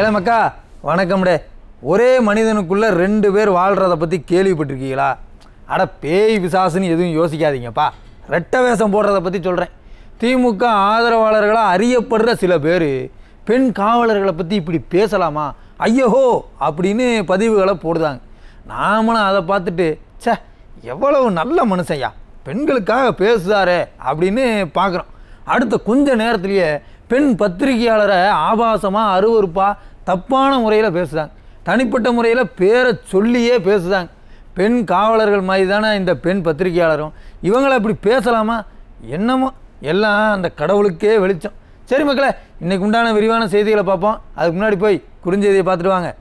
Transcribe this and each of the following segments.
ஏல மக்கா வணக்கம்டே. ஒரே மனிதனுக்குள்ளே 2 பேர் வாழ்கிறத பற்றி கேள்விப்பட்டிருக்கீங்களா? அட பேய் பிசாசுன்னு எதுவும் யோசிக்காதீங்கப்பா. ரெட்டை வேஷம் போடுறத பற்றி சொல்கிறேன். திமுக ஆதரவாளர்களாக அறியப்படுற சில பேர் பெண் காவலர்களை பற்றி இப்படி பேசலாமா ஐயோ அப்படின்னு பதிவுகளை போடுதாங்க. நாமளும் அதை பார்த்துட்டு சே எவ்வளவு நல்ல மனுஷையா பெண்களுக்காக பேசுதாரே அப்படின்னு பார்க்குறோம். அடுத்த கொஞ்ச நேரத்துலேயே பெண் பத்திரிகையாளரை ஆபாசமாக அருவருப்பாக தப்பான முறையில் பேசுதாங்க. தனிப்பட்ட முறையில் பேரை சொல்லியே பேசுதாங்க. பெண் காவலர்கள் மாதிரி தானே இந்த பெண் பத்திரிகையாளரும். இவங்களை அப்படி பேசலாமா? என்னமோ எல்லாம் அந்த கடவுளுக்கே வெளிச்சம். சரி மக்களே, இன்றைக்கு உண்டான விரிவான செய்திகளை பார்ப்போம். அதுக்கு முன்னாடி போய் குறுஞ்செய்தியை பார்த்துட்டு வாங்க.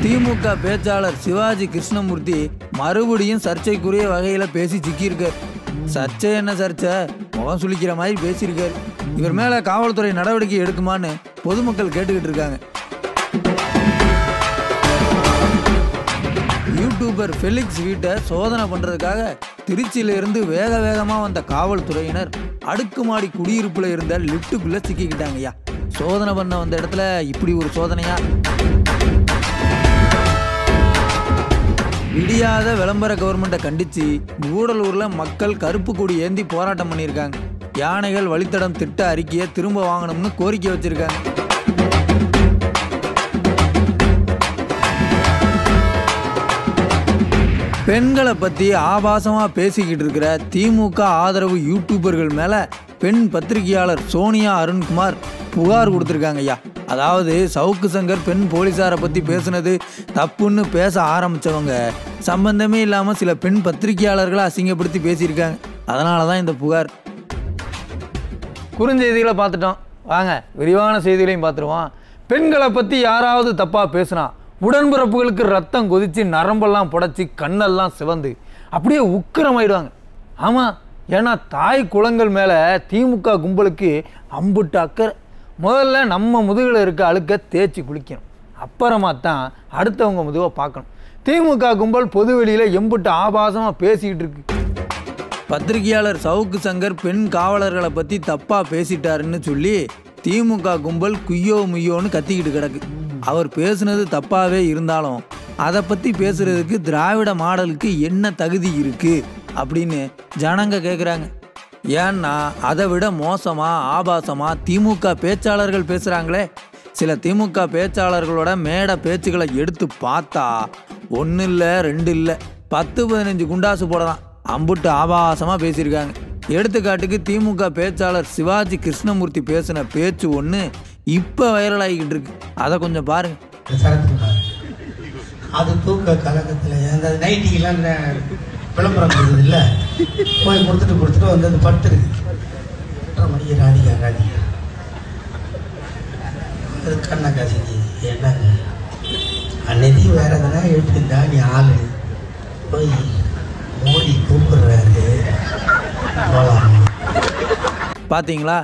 திமுக பேச்சாளர் சிவாஜி கிருஷ்ணமூர்த்தி மறுபடியும் சர்ச்சைக்குரிய வகையில் பேசி சிக்கியிருக்கார். சர்ச்சை என்ன சர்ச்சை, முகம் சுளிக்கிற மாதிரி பேசியிருக்கார். இவர் மேலே காவல்துறை நடவடிக்கை எடுக்குமான்னு பொதுமக்கள் கேட்டுக்கிட்டு இருக்காங்க. யூடியூபர் ஃபெலிக்ஸ் வீட்டை சோதனை பண்ணுறதுக்காக திருச்சியிலிருந்து வேக வேகமாக வந்த காவல்துறையினர் அடுக்குமாடி குடியிருப்பில் இருந்த லிஃப்ட்டுக்குள்ளே சிக்கிக்கிட்டாங்கய்யா. சோதனை பண்ண வந்த இடத்துல இப்படி ஒரு சோதனையா? விடியாத விளம்பர கவர்மெண்ட்டை கண்டித்து கூடலூரில் மக்கள் கருப்பு கொடி ஏந்தி போராட்டம் பண்ணியிருக்காங்க. யானைகள் வழித்தடம் திட்ட அறிக்கையை திரும்ப வாங்கணும்னு கோரிக்கை வச்சிருக்காங்க. பெண்களை பற்றி ஆபாசமாக பேசிக்கிட்டு இருக்கிற திமுக ஆதரவு யூடியூபர்கள் மேலே பெண் பத்திரிகையாளர் சோனியா அருண்குமார் புகார் கொடுத்துருக்காங்க ஐயா. அதாவது சவுக்கு சங்கர் பெண் போலீஸாரை பற்றி பேசுனது தப்புன்னு பேச ஆரம்பித்தவங்க சம்பந்தமே இல்லாமல் சில பெண் பத்திரிகையாளர்களை அசிங்கப்படுத்தி பேசியிருக்காங்க. அதனால தான் இந்த புகார். குறுஞ்செய்திகளை பார்த்துட்டோம், வாங்க விரிவான செய்திகளையும் பார்த்துருவோம். பெண்களை பற்றி யாராவது தப்பாக பேசுனா உடன்பிறப்புகளுக்கு ரத்தம் கொதித்து நரம்பெல்லாம் புடைச்சி கண்ணெல்லாம் சிவந்து அப்படியே உக்கிரமாயிடுவாங்க. ஆமாம், ஏன்னா தாய் குளங்கள் மேலே திமுக கும்பலுக்கு அம்புட்டு அக்கறை. முதல்ல நம்ம முதுகில் இருக்க அழுக்க தேய்ச்சி குளிக்கணும், அப்புறமா தான் அடுத்தவங்க முதுவை பார்க்கணும். திமுக கும்பல் பொதுவெளியில் எம்புட்டு ஆபாசமாக பேசிக்கிட்டு இருக்கு. பத்திரிகையாளர் சவுக்கு சங்கர் பெண் காவலர்களை பற்றி தப்பாக பேசிட்டாருன்னு சொல்லி திமுக கும்பல் குய்யோ முய்யோன்னு கத்திக்கிட்டு கிடக்கு. அவர் பேசுனது தப்பாகவே இருந்தாலும் அதை பற்றி பேசுகிறதுக்கு திராவிட மாடலுக்கு என்ன தகுதி இருக்குது அப்படின்னு ஜனங்க கேட்குறாங்க. ஏன்னா அதை விட மோசமாக ஆபாசமாக திமுக பேச்சாளர்கள் பேசுகிறாங்களே. சில திமுக பேச்சாளர்களோட மேடை பேச்சுக்களை எடுத்து பார்த்தா 1 இல்லை 2 இல்லை 10-15 குண்டாசு போடலாம். அம்புட்டு ஆபாசமாக பேசியிருக்காங்க. எடுத்துக்காட்டுக்கு திமுக பேச்சாளர் சிவாஜி கிருஷ்ணமூர்த்தி பேசின பேச்சு ஒன்று இப்போ வைரல் ஆகிக்கிட்டு இருக்கு. அதை கொஞ்சம் பாருங்க. அது தூக்க கலக்கத்தில் அந்த நைட்டிக்கெல்லாம் விளம்பரம் கொடுக்குது இல்லை, போய் கொடுத்துட்டு வந்து அது படுத்துருக்கு. 2:30 மணிக்கு ராதிகா அது கண்ணை காசிக்கு என்னங்க அன்னைக்கு வேற எதுனா எழுப்பியிருந்தா நீ ஆளு போய் மோடி கூப்பிடுறாரு போகலாம். பார்த்தீங்களா,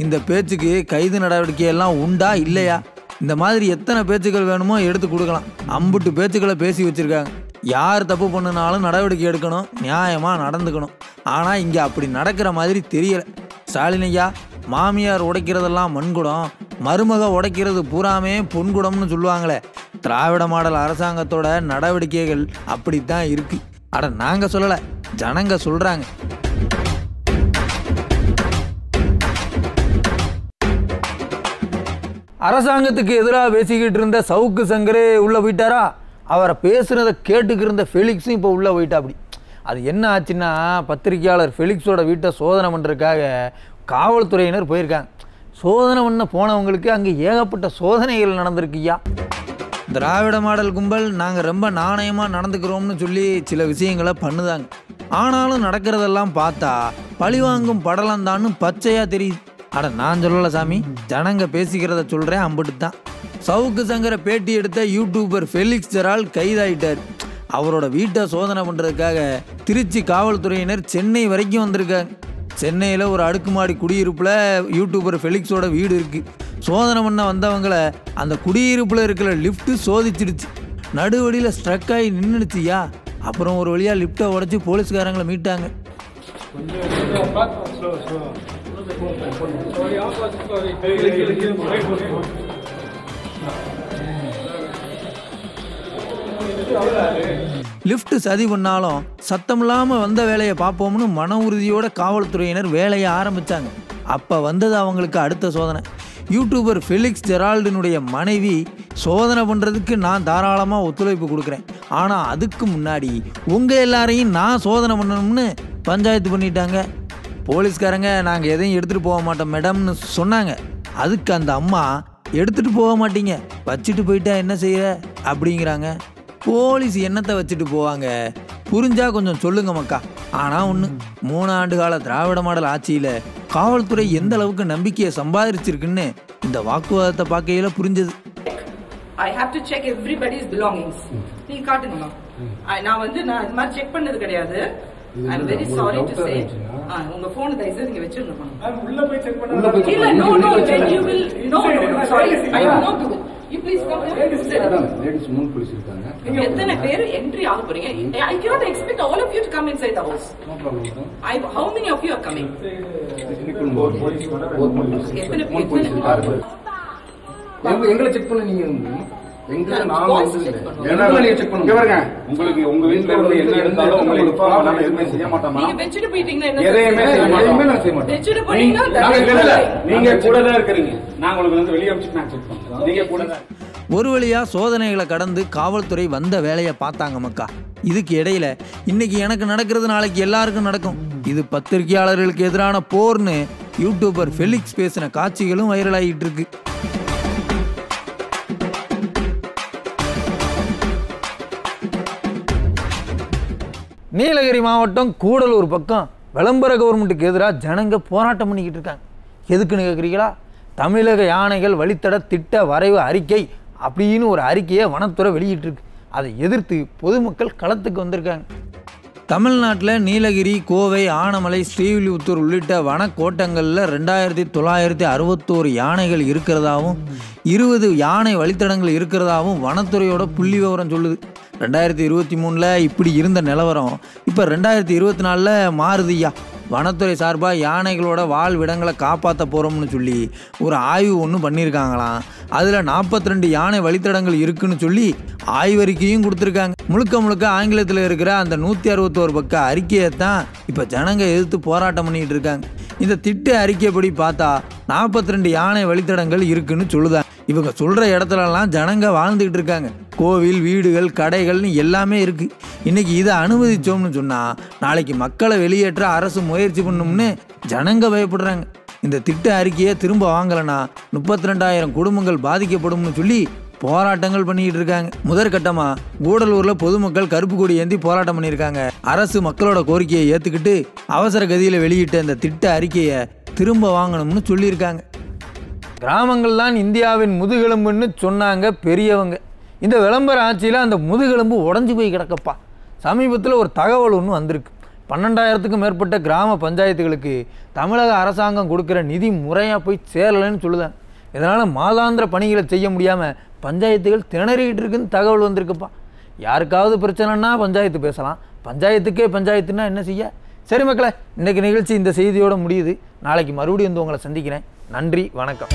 இந்த பேச்சுக்கு கைது நடவடிக்கையெல்லாம் உண்டா இல்லையா? இந்த மாதிரி எத்தனை பேச்சுக்கள் வேணுமோ எடுத்து கொடுக்கலாம். அம்புட்டு பேச்சுக்களை பேசி வச்சுருக்காங்க. யார் தப்பு பண்ணுனாலும் நடவடிக்கை எடுக்கணும், நியாயமாக நடந்துக்கணும். ஆனால் இங்கே அப்படி நடக்கிற மாதிரி தெரியலை. ஸ்டாலின் ஐயா, மாமியார் உடைக்கிறதெல்லாம் மண்குடம், மருமக உடைக்கிறது பூராமே பொன்குடம்னு சொல்லுவாங்களே. திராவிட மாடல் அரசாங்கத்தோட நடவடிக்கைகள் அப்படித்தான் இருக்குது. அட நாங்கள் சொல்லலை, ஜனங்க சொல்கிறாங்க. அரசாங்கத்துக்கு எதிராக பேசிக்கிட்டு இருந்த சவுக்கு சங்கரே உள்ளே போயிட்டாரா? அவரை பேசுகிறத கேட்டுக்கிட்டு இருந்த ஃபெலிக்ஸும் இப்போ உள்ளே போயிட்டா. அப்படி அது என்ன ஆச்சுன்னா, பத்திரிகையாளர் ஃபெலிக்ஸோட வீட்டை சோதனை பண்ணுறதுக்காக காவல்துறையினர் போயிருக்காங்க. சோதனை பண்ண போனவங்களுக்கு அங்கே ஏகப்பட்ட சோதனைகள் நடந்திருக்குய்யா. திராவிட மாடல் கும்பல் நாங்கள் ரொம்ப நாணயமாக நடந்துக்கிறோம்னு சொல்லி சில விஷயங்களை பண்ணுதாங்க. ஆனாலும் நடக்கிறதெல்லாம் பார்த்தா பழிவாங்கும் படலந்தான்னு பச்சையாக தெரியுது. அட நான் சொல்லலை சாமி, ஜனங்க பேசிக்கிறத சொல்கிறேன், அம்புட்டு தான். சவுக்கு சங்கரை பேட்டி எடுத்த யூடியூபர் ஃபெலிக்ஸ் ஜெரால் கைதாயிட்டார். அவரோட வீட்டை சோதனை பண்ணுறதுக்காக திருச்சி காவல்துறையினர் சென்னை வரைக்கும் வந்திருக்காங்க. சென்னையில் ஒரு அடுக்குமாடி குடியிருப்பில் யூடியூபர் ஃபெலிக்ஸோட வீடு இருக்குது. சோதனை பண்ண வந்தவங்களை அந்த குடியிருப்பில் இருக்கிற லிஃப்ட்டு சோதிச்சிடுச்சு. நடுவழியில் ஸ்ட்ரக் ஆகி நின்றுடுச்சியா. அப்புறம் ஒரு வழியாக லிஃப்ட்டை உடச்சி போலீஸ்காரங்களை மீட்டாங்க. லிஃப்ட் சதி பண்ணாலும் சத்தம் இல்லாமல் வந்த வேலையை பார்ப்போம்னு மன உறுதியோட காவல்துறையினர் வேலையை ஆரம்பித்தாங்க. அப்போ வந்தது அவங்களுக்கு அடுத்த சோதனை. யூடியூபர் ஃபெலிக்ஸ் ஜெரால்டினுடைய மனைவி சோதனை பண்ணுறதுக்கு நான் தாராளமாக ஒத்துழைப்பு கொடுக்குறேன், ஆனால் அதுக்கு முன்னாடி உங்கள் எல்லாரையும் நான் சோதனை பண்ணணும்னு பஞ்சாயத்து பண்ணிட்டாங்க. போலீஸ்காரங்க நாங்கள் எதையும் எடுத்துகிட்டு போக மாட்டோம் மேடம்னு சொன்னாங்க. அதுக்கு அந்த அம்மா எடுத்துகிட்டு போக மாட்டீங்க, வச்சுட்டு போயிட்டா என்ன செய்ய அப்படிங்கிறாங்க. போலீஸ் என்னத்தை வச்சுட்டு போவாங்க, புரிஞ்சா கொஞ்சம் சொல்லுங்க மக்கா. ஆனால் ஒன்று, 3 ஆண்டு கால திராவிட மாடல் ஆட்சியில் காவல்துறை எந்த அளவுக்கு நம்பிக்கையை சம்பாதிச்சிருக்குன்னு இந்த வாக்குவாதத்தை பார்க்கையில புரிஞ்சது. I have to check everybody's belongings. நீ காட்டுங்க. நான் இந்த மாதிரி செக் பண்ணது கிடையாது. I'm very sorry to say. உங்க போன் தயவு நீங்க வெச்சிருங்க. உள்ள போய் செக் பண்ணலாம். இல்ல no then you will no sorry I will not do it. You please come here. Ladies moon police இருக்காங்க. எத்தனை பேர் என்ட்ரி ஆக போறீங்க? I cannot expect all of you to come inside the house. No problem. How many of you are coming? எத்தனை எங்களை check பண்ண நீங்க எங்களை நாம வந்து செக் பண்ணுங்க. உங்களுக்கு உங்க வீட்ல இருந்து என்ன இருந்தாலும் உங்களுக்கு இன்ஃபார்ம் பண்ணாம எதுவுமே செய்ய மாட்டோமா? நீங்க வெச்சிட்டு போயிட்டீங்கன்னா என்ன எதையுமே செய்ய மாட்டோம். வெச்சிட்டு போனீங்கன்னா நீங்க கூட தான் இருக்கீங்க. நான் உங்களுக்கு வந்து வெளிய வச்சிட்டு நான் செக் பண்றேன். நீங்க கூட தான். ஒரு வழியா சோதனைகளை கடந்து காவல்துறை வந்த வேலையை பார்த்தாங்க மக்கா. இதுக்கு இடையில இன்னைக்கு எனக்கு நடக்கிறது நாளைக்கு எல்லாருக்கும் நடக்கும், இது பத்திரிகையாளர்களுக்கு எதிரான போர்னு யூடியூபர் ஃபெலிக்ஸ் பேசின காட்சிகளும் வைரல் ஆகிட்டு இருக்கு. நீலகிரி மாவட்டம் கூடலூர் பக்கம் விளம்பர கவர்மெண்ட்டுக்கு எதிராக ஜனங்க போராட்டம் பண்ணிக்கிட்டு இருக்காங்க. எதுக்குன்னு கேட்குறீங்களா? தமிழக யானைகள் வழித்தட திட்ட வரைவு அறிக்கை அப்படின்னு ஒரு அறிக்கையை வனத்துறை வெளியிட்டிருக்கு. அதை எதிர்த்து பொதுமக்கள் களத்துக்கு வந்திருக்காங்க. தமிழ்நாட்டில் நீலகிரி, கோவை, ஆனமலை, ஸ்ரீவில்லிபுத்தூர் உள்ளிட்ட வனக்கோட்டங்களில் 2961 யானைகள் இருக்கிறதாவும் 20 யானை வழித்தடங்கள் இருக்கிறதாவும் வனத்துறையோட புள்ளி விவரம் சொல்லுது. 2023 இப்படி இருந்த நிலவரம் இப்போ 2024 மாறுதுய்யா. வனத்துறை சார்பாக யானைகளோட வாழ்விடங்களை காப்பாற்ற போகிறோம்னு சொல்லி ஒரு ஆய்வு ஒன்று பண்ணியிருக்காங்களாம். அதில் 42 யானை வழித்தடங்கள் இருக்குன்னு சொல்லி ஆய்வறிக்கையும் கொடுத்துருக்காங்க. முழுக்க ஆங்கிலத்தில் இருக்கிற அந்த 161 பக்க அறிக்கையை தான் இப்போ ஜனங்க எதிர்த்து போராட்டம் பண்ணிகிட்டு இருக்காங்க. இந்த திட்ட அறிக்கைப்படி பார்த்தா 42 யானை வழித்தடங்கள் இருக்குன்னு சொல்லுதாங்க. இவங்க சொல்கிற இடத்துலலாம் ஜனங்க வாழ்ந்துக்கிட்டு இருக்காங்க. கோவில், வீடுகள், கடைகள்னு எல்லாமே இருக்குது. இன்றைக்கி இதை அனுமதிச்சோம்னு சொன்னால் நாளைக்கு மக்களை வெளியேற்ற அரசு முயற்சி பண்ணும்னு ஜனங்க பயப்படுறாங்க. இந்த திட்ட அறிக்கையை திரும்ப வாங்கலைன்னா 32,000 குடும்பங்கள் பாதிக்கப்படும்னு சொல்லி போராட்டங்கள் பண்ணிக்கிட்டு இருக்காங்க. முதற்கட்டமாக கூடலூரில் பொதுமக்கள் கருப்பு கொடி ஏந்தி போராட்டம் பண்ணியிருக்காங்க. அரசு மக்களோட கோரிக்கையை ஏற்றுக்கிட்டு அவசர கதியில் வெளியிட்ட இந்த திட்ட அறிக்கையை திரும்ப வாங்கணும்னு சொல்லியிருக்காங்க. கிராமங்கள் தான் இந்தியாவின் முதுகெலும்புன்னு சொன்னாங்க பெரியவங்க. இந்த விளம்பர ஆட்சியில் அந்த முதுகெலும்பு உடஞ்சி போய் கிடக்கப்பா. சமீபத்தில் ஒரு தகவல் ஒன்று வந்திருக்கு. 12,000க்கும் மேற்பட்ட கிராம பஞ்சாயத்துகளுக்கு தமிழக அரசாங்கம் கொடுக்குற நிதி முறையாக போய் சேரலைன்னு சொல்லுதாங்க. இதனால் மாதாந்திர பணிகளை செய்ய முடியாமல் பஞ்சாயத்துகள் திணறிக்கிட்டு இருக்குன்னு தகவல் வந்திருக்குப்பா. யாருக்காவது பிரச்சனைனா பஞ்சாயத்து பேசலாம், பஞ்சாயத்துக்கே பஞ்சாயத்துன்னா என்ன செய்ய? சரி மக்களே, இன்றைக்கி நிகழ்ச்சி இந்த செய்தியோடு முடியுது. நாளைக்கு மறுபடியும் வந்து உங்களை சந்திக்கிறேன். நன்றி, வணக்கம்.